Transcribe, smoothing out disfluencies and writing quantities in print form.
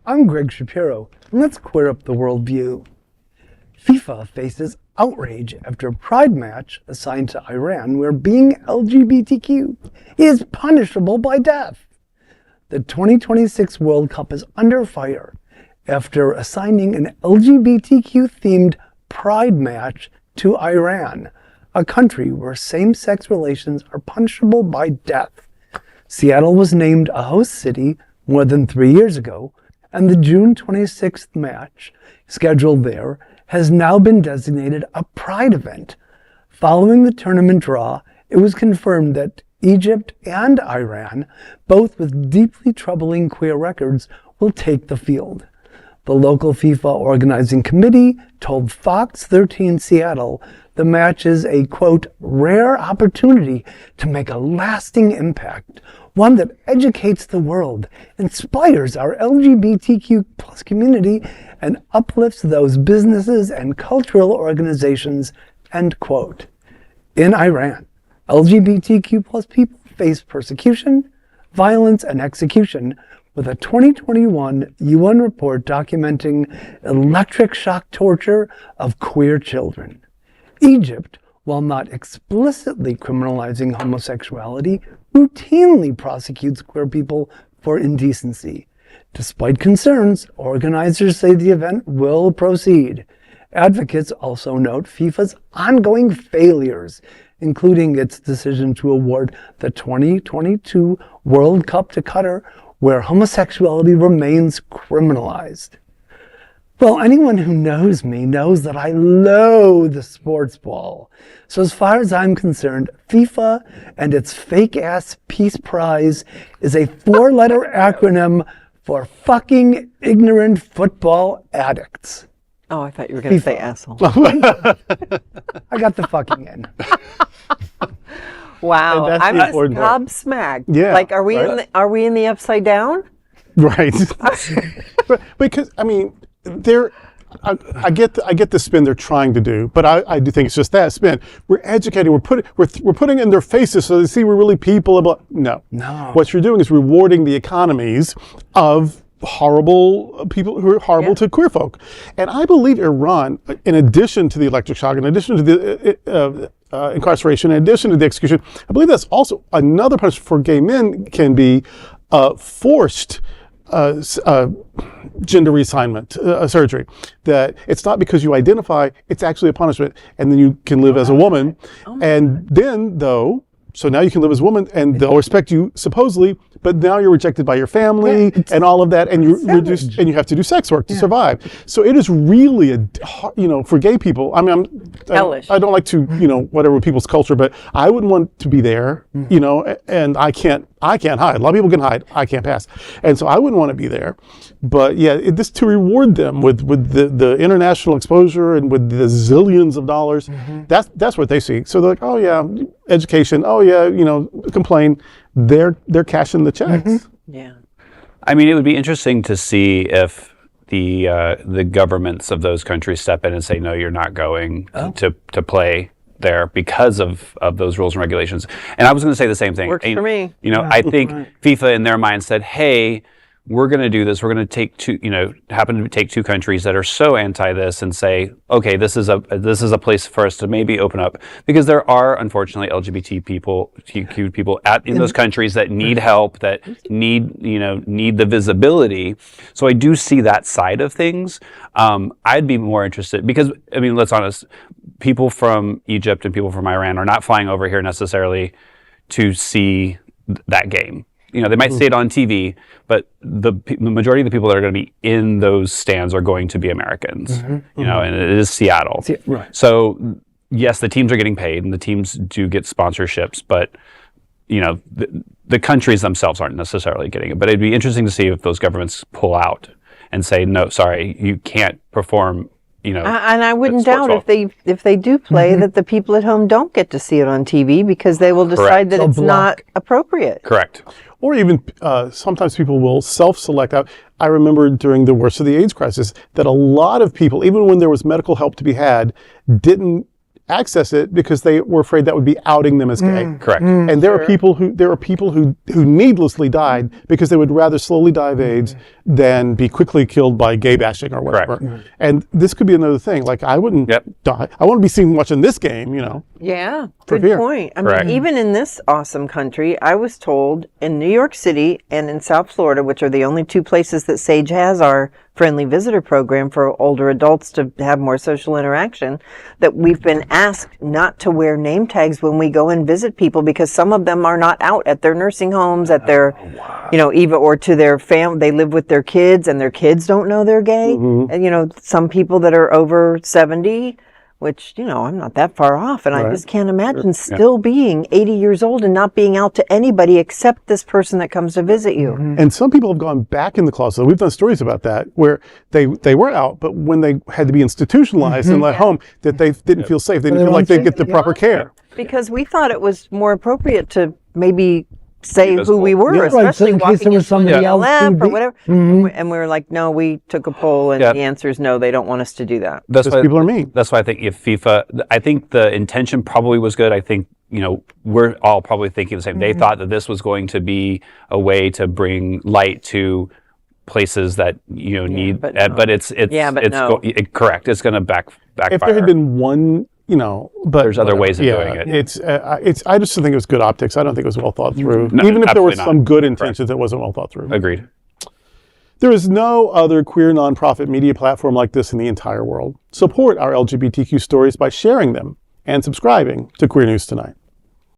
I'm Greg Shapiro, and let's queer up the worldview. FIFA faces outrage after a pride match assigned to Iran where being LGBTQ is punishable by death. The 2026 World Cup is under fire after assigning an LGBTQ-themed pride match to Iran, a country where same-sex relations are punishable by death. Seattle was named a host city more than 3 years ago, and the June 26th match scheduled there has now been designated a pride event. Following the tournament draw, it was confirmed that Egypt and Iran, both with deeply troubling queer records, will take the field. The local FIFA organizing committee told Fox 13 Seattle the match is a, quote, rare opportunity to make a lasting impact, one that educates the world, inspires our LGBTQ plus community, and uplifts those businesses and cultural organizations, end quote. In Iran, LGBTQ plus people face persecution, violence, and execution, with a 2021 UN report documenting electric shock torture of queer children. Egypt, while not explicitly criminalizing homosexuality, routinely prosecutes queer people for indecency. Despite concerns, organizers say the event will proceed. Advocates also note FIFA's ongoing failures, including its decision to award the 2022 World Cup to Qatar, where homosexuality remains criminalized. Well, anyone who knows me knows that I loathe the sports ball. So as far as I'm concerned, FIFA and its fake-ass Peace Prize is a 4-letter acronym for fucking ignorant football addicts. Oh, I thought you were going to say asshole. I got the fucking in. Wow, I'm just gobsmacked. Yeah, like, are we right? are we in the upside down? Right. Because I mean, I get the spin they're trying to do, but I do think it's just that spin. We're educating. We're putting in their faces so they see we're really people. No. What you're doing is rewarding the economies of horrible people who are horrible to queer folk. And I believe Iran, in addition to the electric shock, in addition to the incarceration, in addition to the execution, I believe that's also another punishment for gay men can be forced gender reassignment surgery. That it's not because you identify, it's actually a punishment, and then you can live as a woman. And then, though, so now you can live as a woman, and they'll respect you supposedly, but now you're rejected by your family and all of that, and you have to do sex work to survive. So it is really for gay people. I mean, I don't like to whatever people's culture, but I wouldn't want to be there, and I can't hide. A lot of people can hide. I can't pass, and so I wouldn't want to be there. But yeah, this to reward them with the international exposure and with the zillions of dollars. That's what they see. So they're like, oh yeah, education. Oh yeah, complain. They're cashing the checks. Yeah. I mean, it would be interesting to see if the governments of those countries step in and say, no, you're not going to play there because of those rules and regulations. And I was going to say the same thing. Works for me. I think FIFA in their mind said, hey, we're going to do this. We're going to take happen to take two countries that are so anti this and say, okay, this is a place for us to maybe open up, because there are unfortunately LGBT people in those countries that need help, that need the visibility. So I do see that side of things. I'd be more interested because, I mean, let's be honest, people from Egypt and people from Iran are not flying over here necessarily to see that game. They might see it on TV, but the majority of the people that are going to be in those stands are going to be Americans, and it is Seattle. Right. So, yes, the teams are getting paid, and the teams do get sponsorships, but, the countries themselves aren't necessarily getting it. But it'd be interesting to see if those governments pull out and say, no, sorry, you can't perform. And I wouldn't doubt if they do play that the people at home don't get to see it on TV because they will decide that it's not appropriate. Correct. Or even sometimes people will self-select out. I remember during the worst of the AIDS crisis that a lot of people, even when there was medical help to be had, didn't access it because they were afraid that would be outing them as gay. Correct. And there are people who needlessly died because they would rather slowly die of AIDS than be quickly killed by gay bashing or whatever. Correct. And this could be another thing. Like, I wouldn't die. I want to be seen watching this game, you know. Yeah, For good fear. point. I Correct. mean, even in this awesome country, I was told in New York City and in South Florida, which are the only two places that SAGE has our friendly visitor program for older adults to have more social interaction, that we've been asked not to wear name tags when we go and visit people because some of them are not out at their nursing homes, at their, you know, even or to their family. They live with their kids and their kids don't know they're gay. And, you know, some people that are over 70, which, you know, I'm not that far off. And I just can't imagine still being 80 years old and not being out to anybody except this person that comes to visit you. And some people have gone back in the closet. We've done stories about that where they were out, but when they had to be institutionalized and let home, that they didn't feel safe. They didn't feel like they'd get the proper care. Because we thought it was more appropriate to maybe say who we were, Yeah, especially in case walking there was into somebody else LF or who whatever. And we were like, no, we took a poll and the answer is no, they don't want us to do that. That's Because why people are mean. That's why I think if FIFA, I think the intention probably was good. I think, you know, we're all probably thinking the same. They thought that this was going to be a way to bring light to places that, you know, need, but but it's no. correct. It's going to backfire. If there had been one, you know, but There's other ways of doing it. It's. I just think it was good optics. I don't think it was well thought through. No, Even if there was absolutely some not. good intentions, it wasn't well thought through. Agreed. There is no other queer nonprofit media platform like this in the entire world. Support our LGBTQ stories by sharing them and subscribing to Queer News Tonight.